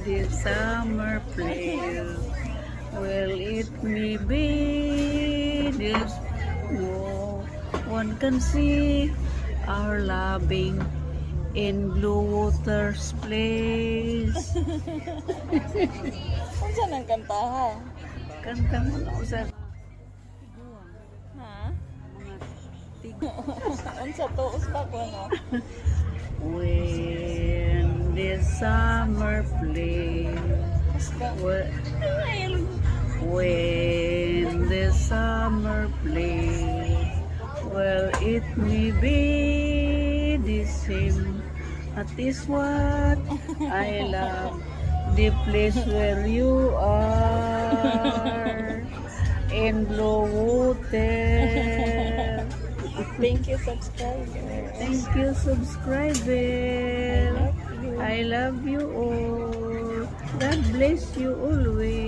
this summer place. Will it may be this? No one can see our loving in blue water's place. Unsa nang kantaha? Kanta mo na usa. Ha? Mga tig. Unsa to? Usta ko no? When this summer place. Usta. When the summer place, well, it may be the same. That is what I love, the place where you are, in blue water. Thank you, subscriber. Thank you, subscriber. I love you all. God bless you always.